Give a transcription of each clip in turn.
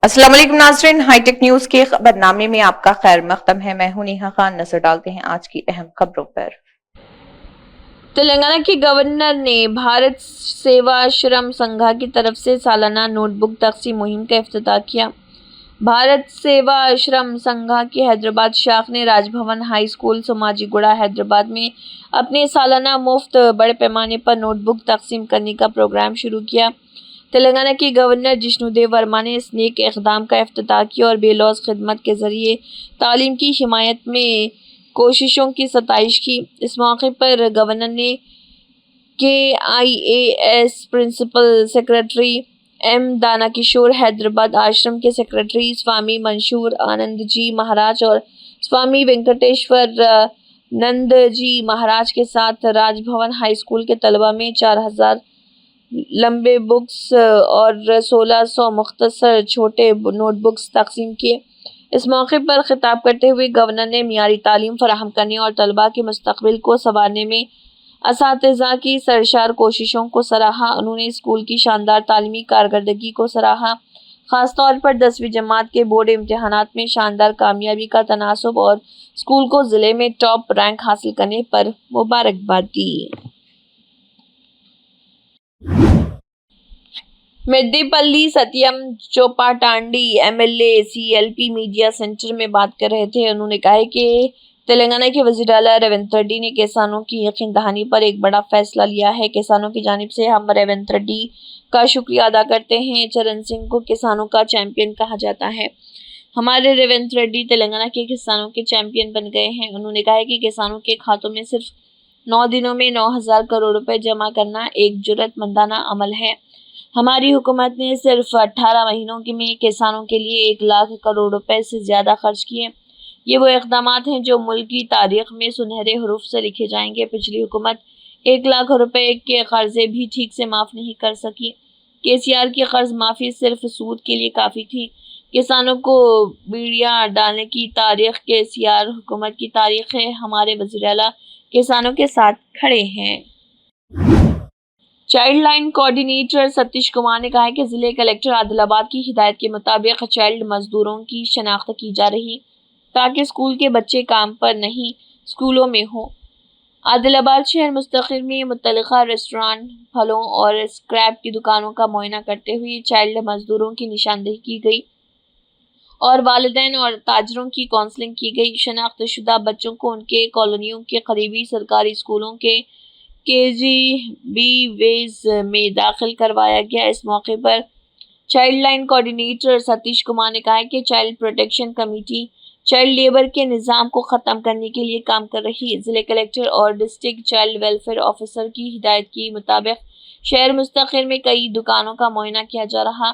अस्सलाम वालेकुम नाज़रीन, हाईटेक न्यूज के खबरनामे में आपका खैर मकदम है। मैं हूं नेहा खान। नजर डालते हैं आज की अहम खबरों पर। तेलंगाना के गवर्नर ने भारत सेवाश्रम संघ की तरफ से सालाना नोटबुक तकसीम मुहिम का इफ्तिताह किया। भारत सेवाश्रम संघ की हैदराबाद शाख ने राजभवन हाई स्कूल सोमाजीगुड़ा हैदराबाद में अपने सालाना मुफ्त बड़े पैमाने पर नोटबुक तकसीम करने का प्रोग्राम शुरू किया। तेलंगाना के गवर्नर जिष्णुदेव वर्मा ने इस नेक इक़दाम का इफ्तिताह किया और बेलौस खिदमत के जरिए तालीम की हिमायत में कोशिशों की सताइश की। इस मौके पर गवर्नर ने KIAS principal secretary M Danakishore, Hyderabad आश्रम के सेक्रेटरी स्वामी मंशूर आनंद जी महाराज और स्वामी वेंकटेश्वर नंद जी महाराज के साथ राजभवन हाई स्कूल के तलबा में 4000 लंबे बुक्स और 1600 मुख्तसर छोटे नोटबुक्स तकसीम किए। इस मौके पर खिताब करते हुए गवर्नर ने मियारी तालीम फराहम करने और तलबा के मुस्तकबिल को संवारने में असातिज़ा की सरशार कोशिशों को सराहा। उन्होंने स्कूल की शानदार तालीमी कारकर्दगी को सराहा, खासतौर पर 10वीं जमात के बोर्ड इम्तिहानात में शानदार कामयाबी का तनासुब और स्कूल को ज़िले में टॉप रैंक हासिल करने पर मुबारकबाद दी। मेड्डीपल्ली सत्यम चोपाटांडी MLA CLP मीडिया सेंटर में बात कर रहे थे। उन्होंने कहा कि तेलंगाना के वज़ीर आला रेवंत रेड्डी ने किसानों की यकीन दहानी पर एक बड़ा फैसला लिया है। किसानों की जानिब से हम रेवंत रेड्डी का शुक्रिया अदा करते हैं। चरण सिंह को किसानों का चैंपियन कहा जाता है। हमारे रेवंत रेड्डी तेलंगाना के किसानों के चैंपियन बन गए हैं। उन्होंने कहा कि किसानों के खातों में सिर्फ 9 दिनों में 9000 करोड़ रुपए जमा करना एक जुर्रतमंदाना अमल है। हमारी हुकूमत ने सिर्फ 18 महीनों में किसानों के लिए 1 लाख करोड़ रुपए से ज़्यादा खर्च किए। ये वो इक़दामात हैं जो मुल्क की तारीख में सुनहरे हरूफ से लिखे जाएंगे। पिछली हुकूमत 1 लाख रुपए के कर्जे भी ठीक से माफ़ नहीं कर सकी। KCR की कर्ज माफ़ी सिर्फ सूद के लिए काफ़ी थी। किसानों को बीड़ियाँ डालने की तारीख KCR हुकूमत की तारीख है। हमारे वज़ीर आला किसानों के साथ खड़े हैं। Child line coordinator Satish Kumar ने कहा है कि जिले कलेक्टर आदिलाबाद की हिदायत के मुताबिक चाइल्ड मजदूरों की शनाख्त की जा रही ताकि स्कूल के बच्चे काम पर नहीं स्कूलों में हो। आदिलाबाद शहर मुस्तकिल में मुतल्लिका रेस्टोरेंट, फलों और स्क्रैप की दुकानों का मुआयना करते हुए चाइल्ड मजदूरों की निशानदेही की गई और वालिदैन और ताजरों की काउंसलिंग की गई। शनाख्तशुदा बच्चों को उनके कॉलोनियों के करीबी सरकारी स्कूलों के KGBवेज में दाखिल करवाया गया। इस मौके पर child line coordinator Satish Kumar ने कहा कि child protection committee child labour के निज़ाम को ख़त्म करने के लिए काम कर रही है। ज़िले कलेक्टर और डिस्ट्रिक्ट चाइल्ड वेलफेयर ऑफिसर की हिदायत के मुताबिक शहर मुस्तकिल में कई दुकानों का मुआयना किया जा रहा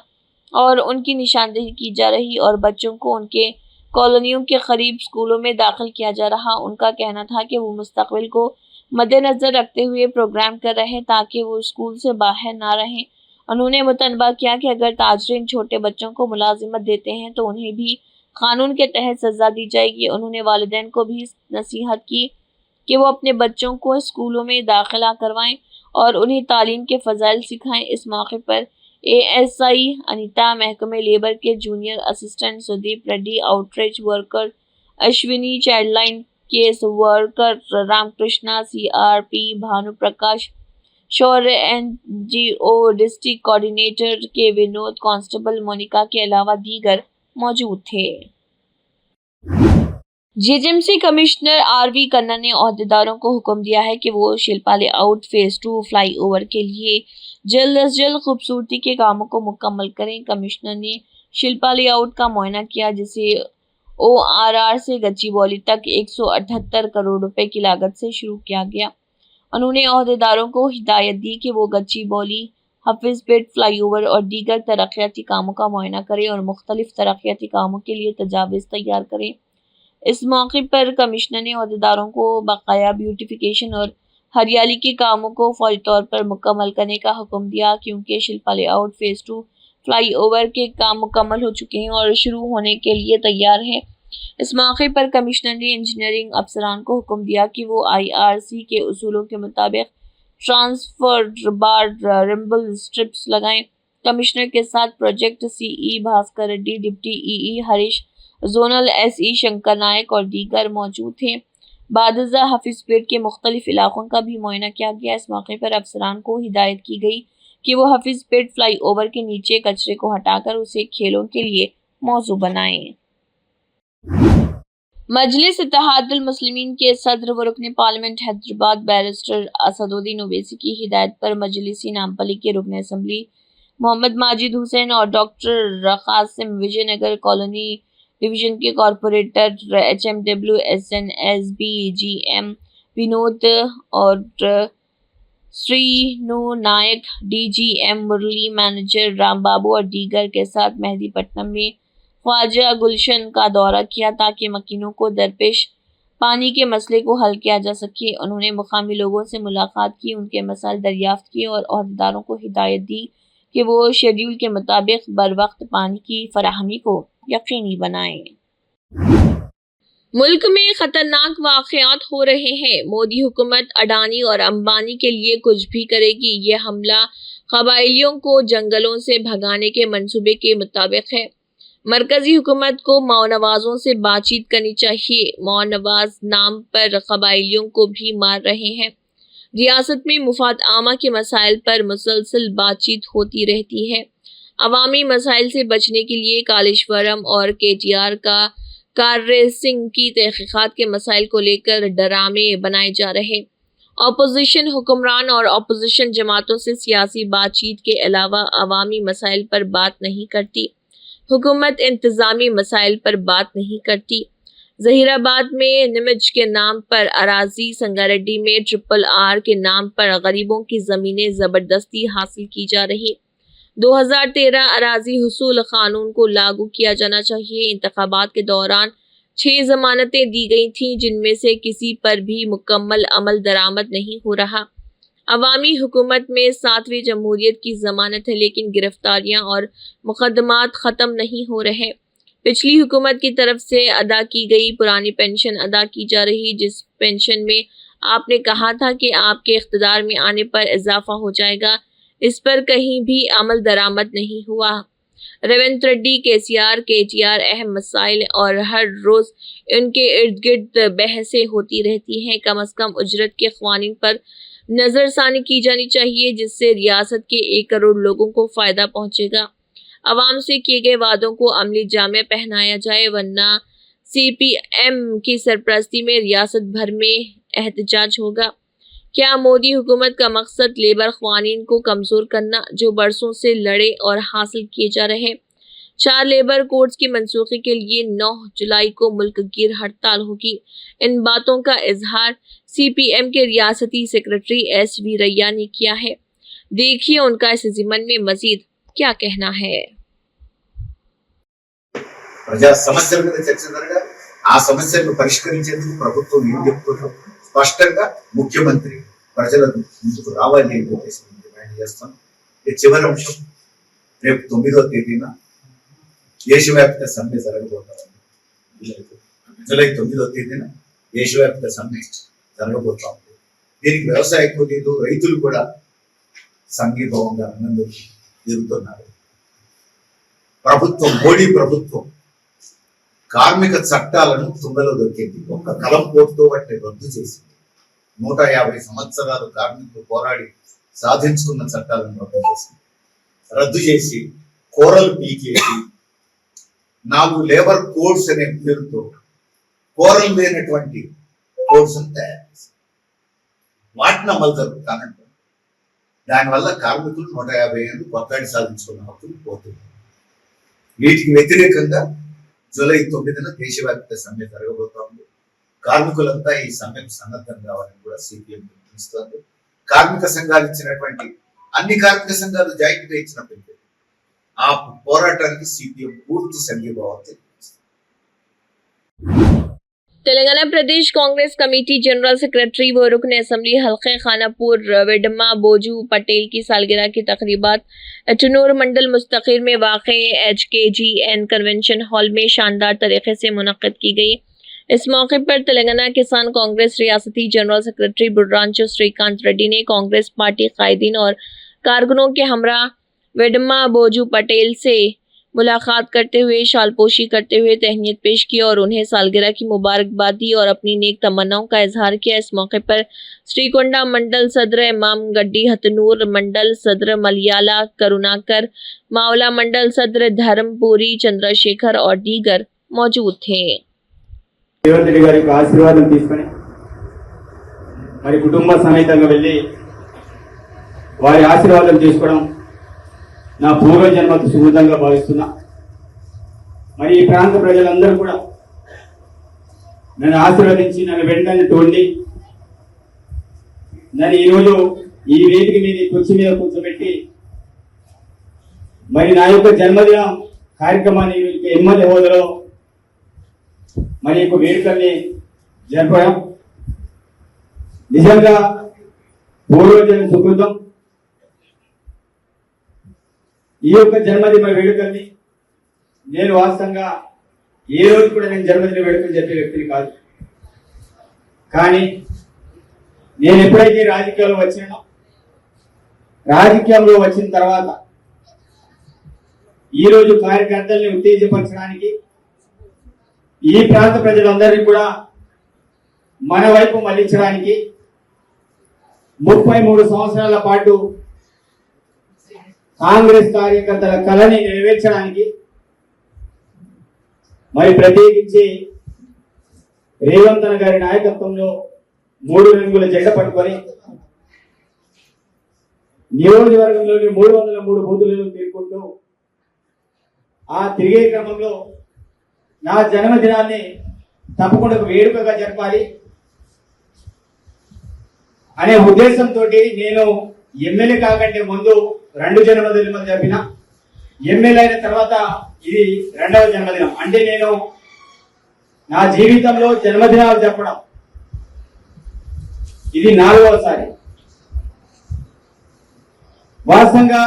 और उनकी निशानदेही की जा रही और बच्चों को उनके कॉलोनियों के करीब स्कूलों में दाखिल किया जा रहा। उनका कहना था कि वो मुस्तकबिल को मद्देनज़र रखते हुए प्रोग्राम कर रहे हैं ताकि वो स्कूल से बाहर ना रहें। उन्होंने मुतनबा किया कि अगर ताजरीन छोटे बच्चों को मुलाजिमत देते हैं तो उन्हें भी कानून के तहत सज़ा दी जाएगी। उन्होंने वालिदैन को भी नसीहत की कि वो अपने बच्चों को स्कूलों में दाखिला करवाएं और उन्हें तालीम के फ़ज़ाइल सिखाएं। इस मौके पर ASI अनीता, महकमे लेबर के junior assistant Sudeep Reddy, outreach worker Ashwini, child line case worker Ramakrishna, CRP Bhanu Prakash, Shaurya NGO district coordinator के विनोद, कांस्टेबल मोनिका के अलावा दीगर मौजूद थे। GHMC कमिश्नर RV कन्ना ने ओहदेदारों को हुक्म दिया है कि वो शिल्पा लेआउट फेज 2 फ्लाईओवर के लिए जल्द अज जल्द खूबसूरती के कामों को मुकम्मल करें। कमिश्नर ने शिल्पा लेआउट का मुआयना किया जिसे ORR से गच्चीबौली तक 178 करोड़ रुपए की लागत से शुरू किया गया। उन्होंने ओहदेदारों को हिदायत दी कि वो गच्चीबौली, हफीजपेट फ्लाईओवर और दीगर तरक्याती कामों का मुआयना करें और मुख्तलिफ तरक्याती कामों के लिए तजावीज़ तैयार करें। इस मौके पर कमिश्नर ने ओहदेदारों को बकाया ब्यूटिफिकेशन और हरियाली के कामों को फौरी तौर पर मुकम्मल करने का हुक्म दिया क्योंकि शिल्पा लेआउट फेज 2 फ्लाईओवर के काम मुकम्मल हो चुके हैं और शुरू होने के लिए तैयार हैं। इस मौके पर कमिश्नर ने इंजीनियरिंग अफसरान को हुक्म दिया कि वो IRC के उसूलों के मुताबिक ट्रांसफर बार रिम्बल स्ट्रिप्स लगाएं کمشنر کے ساتھ project C E Bhaskar Reddy, deputy E E Harish, zonal S E Shankar Naik اور دیگر موجود تھے۔ بعد ازاں حفیظ پیٹ کے مختلف علاقوں کا بھی معائنہ کیا گیا۔ اس موقع پر افسران کو ہدایت کی گئی کہ وہ حفیظ پیٹ فلائی اوور کے نیچے کچرے کو ہٹا کر اسے کھیلوں کے لیے موزوں بنائیں۔ مجلس اتحاد المسلمین کے صدر و رکن پارلیمنٹ حیدرآباد بیرسٹر اسد الدین اویسی کی ہدایت پر مجلسی نامپلی کے رکن اسمبلی محمد ماجد حسین اور doctor Qasim Vijay Nagar colony division کے corporator H M W S N S B G M Vinod اور Srinu Naik, D G M Murali, manager Ram Babu اور دیگر کے ساتھ مہدی پٹنم میں خواجہ گلشن کا دورہ کیا تاکہ مکینوں کو درپیش پانی کے مسئلے کو حل کیا جا سکے۔ انہوں نے مقامی لوگوں سے ملاقات کی، ان کے مسائل دریافت کیے اور عہدیداروں کو ہدایت دی کہ وہ شیڈول کے مطابق بروقت پانی کی فراہمی کو یقینی بنائیں۔ ملک میں خطرناک واقعات ہو رہے ہیں۔ مودی حکومت اڈانی اور امبانی کے لیے کچھ بھی کرے گی۔ یہ حملہ قبائلیوں کو جنگلوں سے بھگانے کے منصوبے کے مطابق ہے۔ مرکزی حکومت کو ماونوازوں سے بات چیت کرنی چاہیے۔ ماونواز نام پر قبائلیوں کو بھی مار رہے ہیں۔ ریاست میں مفاد عامہ کے مسائل پر مسلسل بات چیت ہوتی رہتی ہے۔ عوامی مسائل سے بچنے کے لیے کالیشورم اور کے ٹی آر کا کار ریسنگ کی تحقیقات کے مسائل کو لے کر ڈرامے بنائے جا رہے۔ اپوزیشن حکمران اور اپوزیشن جماعتوں سے سیاسی بات چیت کے علاوہ عوامی مسائل پر بات نہیں کرتی۔ حکومت انتظامی مسائل پر بات نہیں کرتی۔ ظہیر آباد میں نمج کے نام پر اراضی، سنگاریڈی میں ٹرپل آر کے نام پر غریبوں کی زمینیں زبردستی حاصل کی جا رہی۔ 2013 اراضی حصول قانون کو لاگو کیا جانا چاہیے۔ انتخابات کے دوران 6 ضمانتیں دی گئی تھیں جن میں سے کسی پر بھی مکمل عمل درآمد نہیں ہو رہا۔ عوامی حکومت میں 7ویں جمہوریت کی ضمانت ہے لیکن گرفتاریاں اور مقدمات ختم نہیں ہو رہے۔ پچھلی حکومت کی طرف سے ادا کی گئی پرانی پینشن ادا کی جا رہی، جس پینشن میں آپ نے کہا تھا کہ آپ کے اقتدار میں آنے پر اضافہ ہو جائے گا، اس پر کہیں بھی عمل درآمد نہیں ہوا۔ ریونت ریڈی، کے سی آر، کے ٹی آر اہم مسائل اور ہر روز ان کے ارد گرد بحثیں ہوتی رہتی ہیں۔ کم از کم اجرت کے قوانین پر نظر ثانی کی جانی چاہیے جس سے ریاست کے 1 کروڑ لوگوں کو فائدہ پہنچے گا۔ عوام سے کیے گئے وعدوں کو عملی جامہ پہنایا جائے ورنہ سی پی ایم کی سرپرستی میں ریاست بھر میں احتجاج ہوگا۔ کیا مودی حکومت کا مقصد لیبر قوانین کو کمزور کرنا جو برسوں سے لڑے اور حاصل کیے جا رہے؟ 4 لیبر کوڈز کی منسوخی کے لیے 9 جولائی کو ملک گیر ہڑتال ہوگی۔ ان باتوں کا اظہار سی پی ایم کے ریاستی سیکرٹری ایس وی ریا نے کیا ہے۔ دیکھیے ان کا اس ضمن میں مزید کیا کہنا ہے۔ ప్రజా సమస్యల మీద చర్చ జరగాలి. ఆ సమస్యలను పరిష్కరించేందుకు ప్రభుత్వం ఏం చెప్తుందో స్పష్టంగా ముఖ్యమంత్రి ప్రజల ముందుకు రావాలి అని చెప్పేసి డిమాండ్ చేస్తాం. ఈ చివరి అంశం, రేపు 9వ తేదీన దేశవ్యాప్త సమ్మె జరగబోతోంది. జూలై 9వ తేదీన దేశవ్యాప్త సమ్మె జరగబోతోంది. దీనికి వ్యవసాయ కూలీలు, రైతులు కూడా సంఘీభావంగా ఆనందం జరుగుతున్నారు. ప్రభుత్వం, మోడీ ప్రభుత్వం కార్మిక చట్టాలను తుంగలో దొరికింది. ఒక కలం పోటుతో వాటిని రద్దు చేసింది. 150 సంవత్సరాలు కార్మికులు పోరాడి సాధించుకున్న చట్టాలను రద్దు చేసి కోరలు పీకేసి 4 లేబర్ కోడ్స్ అనే పేరుతో కోరలు లేనటువంటి కోడ్స్ తయారు చేసింది. వాటిని అమలు జరుగుతానంటారు. దానివల్ల కార్మికులు 150 ఏళ్ళు కొట్లాడి సాధించుకున్న హక్కులు పోతుంది. వీటికి వ్యతిరేకంగా జూలై 9న దేశవ్యాప్త సమ్మె జరగబోతోంది. కార్మికులంతా ఈ సమ్మెకు సన్నద్ధం కావాలని కూడా సిపిఎం పిలుపునిస్తోంది. కార్మిక సంఘాలు ఇచ్చినటువంటి అన్ని కార్మిక సంఘాలు జాయింట్ గా ఇచ్చిన పిలుపు, ఆ పోరాటానికి సిపిఎం పూర్తి సంఘీభావం తెలియజేస్తుంది. Telangana Pradesh Congress committee general secretary و رکن اسمبلی حلقہ خانہ پور وڈما بوجو پٹیل کی سالگرہ کی تقریبات اٹنور منڈل مستقر میں واقع ایچ کے جی این کنونشن ہال میں شاندار طریقے سے منعقد کی گئی۔ اس موقع پر تلنگانہ کسان کانگریس ریاستی جنرل سیکرٹری برانچو سری کانت ریڈی نے کانگریس پارٹی قائدین اور کارکنوں کے ہمراہ वेडम्मा बोजू पटेल से मुलाकात करते हुए शालपोशी करते हुए तहनीत पेश की और उन्हें सालगिरह की मुबारकबाद दी और अपनी नेक तमन्नाओं का इजहार किया। इस मौके पर श्रीकोंडा मंडल सदर इमाम गड्डी हतनूर, मंडल सदर मलयाला करुणाकर, मावला मंडल सदर धर्मपुरी चंद्रशेखर और दीगर मौजूद थे। రేవంత్ రెడ్డి గారి యొక్క ఆశీర్వాదం తీసుకొని మరి కుటుంబ సమేతంగా వెళ్ళి వారి ఆశీర్వాదం తీసుకోవడం నా పూర్వజన్మకు సుకృతంగా భావిస్తున్నా. మరి ఈ ప్రాంత ప్రజలందరూ కూడా నన్ను ఆశీర్వదించి నన్ను వెంటనే తోండి నన్ను ఈరోజు ఈ వేదిక మీద కుర్చీ మీద కూర్చోబెట్టి మరి నా యొక్క జన్మదిన కార్యక్రమాన్ని ఎమ్మెల్యే హోదాలో మరి యొక్క వేడుకల్ని జరపడం నిజంగా పూర్వజన్మ సుకృతం. ఈ యొక్క జన్మదిన వేడుకల్ని నేను వాస్తవంగా ఏ రోజు కూడా నేను జన్మదిన వేడుకలు చెప్పే వ్యక్తిని కాదు. కానీ నేను ఎప్పుడైతే రాజకీయాల్లో వచ్చినానో, రాజకీయంలో వచ్చిన తర్వాత ఈరోజు కార్యకర్తల్ని ఉత్తేజపరచడానికి ఈ ప్రాంత ప్రజలందరినీ కూడా మన వైపు మళ్లించడానికి 33 సంవత్సరాల పాటు కాంగ్రెస్ కార్యకర్తల కళని నెరవేర్చడానికి మరి ప్రత్యేకించి రేవంత్ అన్న గారి నాయకత్వంలో 3 రంగుల జెండా పట్టుకొని నియోజకవర్గంలోని 303 బూతులను తిరుగుకుంటూ ఆ తిరిగే క్రమంలో నా జన్మదినాన్ని తప్పకుండా వేడుకగా జరపాలి అనే ఉద్దేశంతో నేను ఎమ్మెల్యే కాకంటే ముందు 2 జన్మదినాలు జరిపిన. ఎమ్మెల్యే అయిన తర్వాత ఇది 2వ జన్మదినం. అంటే నేను నా జీవితంలో జన్మదినాలు చెప్పడం ఇది 4వసారి. వాస్తవంగా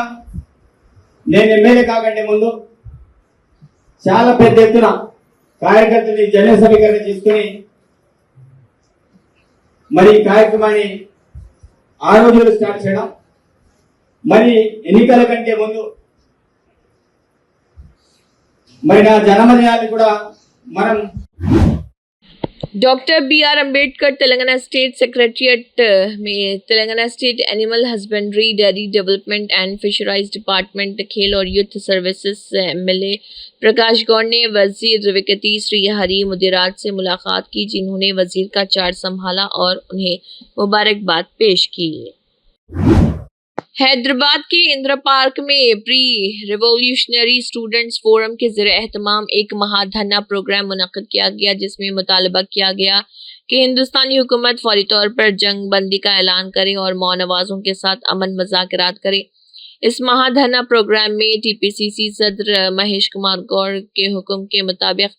నేను ఎమ్మెల్యే కాకంటే ముందు చాలా పెద్ద ఎత్తున కార్యకర్తని జన సమీకరణ చేసుకుని మరి ఈ కార్యక్రమాన్ని ఆ రోజుల్లో స్టార్ట్ చేయడం, మరి ఎన్నికల కంటే ముందు మరి నా జన్మదినాన్ని కూడా మనం doctor BR Ambedkar Telangana state secretariat में Telangana state animal husbandry, dairy development and fisheries department, खेल और youth services MLA Prakash Goud ने वजीर विकती श्री हरी मुदिराज से मुलाकात की, जिन्होंने वजीर का चार्ज संभाला और उन्हें मुबारकबाद पेश की। हैदराबाद के इंदिरा पार्क में प्री रिवोल्यूशनरी स्टूडेंट्स फोरम के ज़रिए एहतमाम एक महाधरना प्रोग्राम मुनक्किद किया गया, जिसमें मुतालबा किया गया कि हिंदुस्तानी हुकूमत फौरी तौर पर जंग बंदी का ऐलान करे और मौनवाजों के साथ अमन मुज़ाकरात करे। इस महाधरना प्रोग्राम में टीपीसीसी सदर महेश कुमार गौड़ के हुक्म के मुताबिक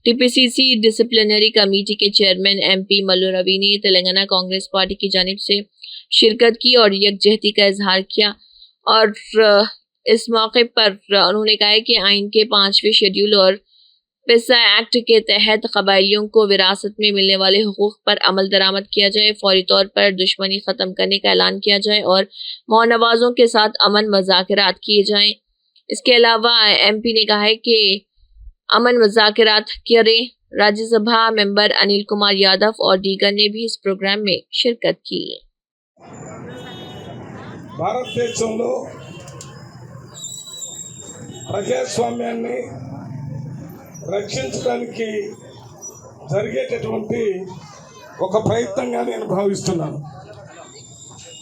टीपीसीसी डिसिप्लिनरी कमेटी के चेयरमैन MP मल्लू रवि ने तेलंगाना कांग्रेस पार्टी की जानिब से शिरकत की और यकजहती का इजहार किया। और इस मौके पर उन्होंने कहा कि आइन के 5वें शेड्यूल और पिसा एक्ट के तहत कबाइलियों को विरासत में मिलने वाले हुकूक पर अमल दरामद किया जाए, फौरी तौर पर दुश्मनी ख़त्म करने का ऐलान किया जाए और मौनवाजों के साथ अमन मुज़ाकरात किए जाएं। इसके अलावा MP ने कहा है कि अमन मुज़ाकरात करें। राज्यसभा मेंबर अनिल कुमार यादव और दीगर ने भी इस प्रोग्राम में शिरकत की। భారతదేశంలో ప్రజాస్వామ్యాన్ని రక్షించడానికి జరిగేటటువంటి ఒక ప్రయత్నంగా నేను భావిస్తున్నాను.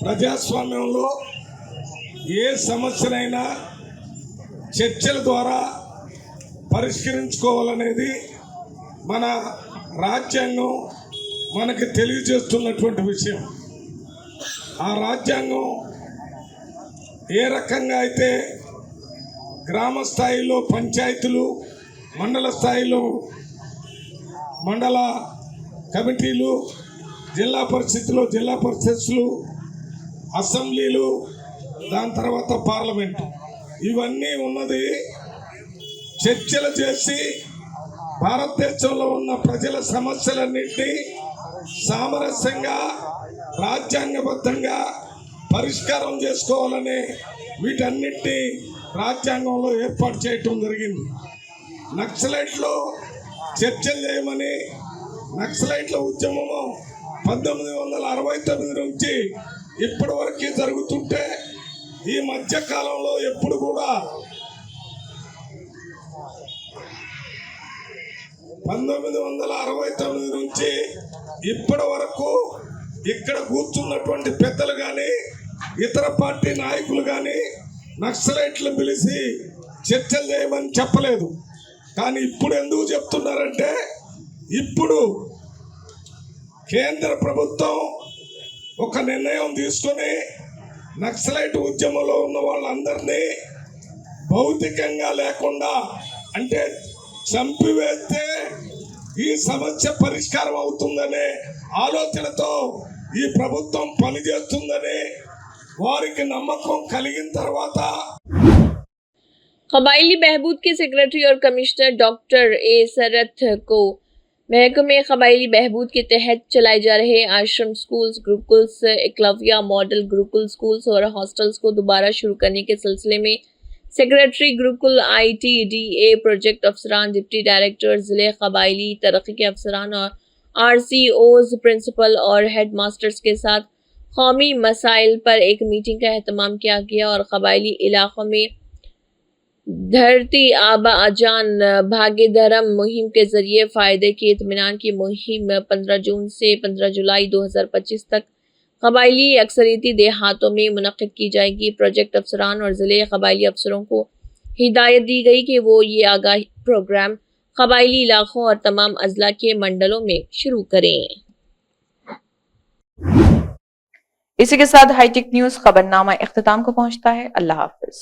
ప్రజాస్వామ్యంలో ఏ సమస్యనైనా చర్చల ద్వారా పరిష్కరించుకోవాలనేది మన రాజ్యాంగం మనకు తెలియజేస్తున్నటువంటి విషయం. ఆ రాజ్యాంగం ఏ రకంగా అయితే గ్రామ స్థాయిలో పంచాయతీలు, మండల స్థాయిలో మండల కమిటీలు, జిల్లా పరిషత్తులు, జిల్లా పరిషత్లు, అసెంబ్లీలు, దాని తర్వాత పార్లమెంట్, ఇవన్నీ ఉన్నది చర్చలు చేసి భారతదేశంలో ఉన్న ప్రజల సమస్యలన్నింటినీ సామరస్యంగా రాజ్యాంగబద్ధంగా పరిష్కారం చేసుకోవాలని వీటన్నిటినీ రాజ్యాంగంలో ఏర్పాటు చేయటం జరిగింది. నక్సలైట్లు చర్చలు చేయమని నక్సలైట్ల ఉద్యమము 1969 నుంచి ఇప్పటి వరకు జరుగుతుంటే ఈ మధ్య కాలంలో ఎప్పుడు కూడా 1969 నుంచి ఇప్పటి వరకు ఇక్కడ కూర్చున్నటువంటి పెద్దలు కానీ ఇతర పార్టీ నాయకులు కానీ నక్సలైట్లు పిలిచి చర్చలు చేయమని చెప్పలేదు. కానీ ఇప్పుడు ఎందుకు చెప్తున్నారంటే ఇప్పుడు కేంద్ర ప్రభుత్వం ఒక నిర్ణయం తీసుకొని నక్సలైట్ ఉద్యమంలో ఉన్న వాళ్ళందరినీ భౌతికంగా లేకుండా అంటే చంపివేస్తే ఈ సమస్య పరిష్కారం అవుతుందనే ఆలోచనతో ఈ ప్రభుత్వం పనిచేస్తుందని వారికి నమ్మకం కలిగిన తర్వాత कबायली बहबूद के सेक्रेटरी और कमिश्नर डॉक्टर ए सरत को महकमे कबायली बहबूद के तहत चलाए जा रहे आश्रम schools, gurukuls, Eklavya model gurukul schools और हॉस्टल्स को दोबारा शुरू करने के सिलसिले में सेक्रेटरी गुरुकुल ITDA प्रोजेक्ट अफसरान, डिप्टी डायरेक्टर, जिले कबायली तरक्की के अफसरान और RCOs, प्रिंसिपल और हेड मास्टर्स के साथ कौमी मसाइल पर एक मीटिंग का एहतमाम किया गया और कबायली इलाकों में धरती आबा अजान भाग्य धर्म मुहिम के जरिए फ़ायदे के इत्मीनान की मुहिम 15 जून से 15 जुलाई 2025 तक कबायली अक्सरियती देहातों में मुनक़िद की जाएगी। प्रोजेक्ट अफसरान और ज़िले कबायली अफसरों को हिदायत दी गई कि वो ये आगाही प्रोग्राम कबायली इलाकों और तमाम अजला के मंडलों में शुरू करें। इसी के साथ हाईटेक न्यूज़ खबरनामा इख्तिताम को पहुंचता है। अल्लाह हाफिज।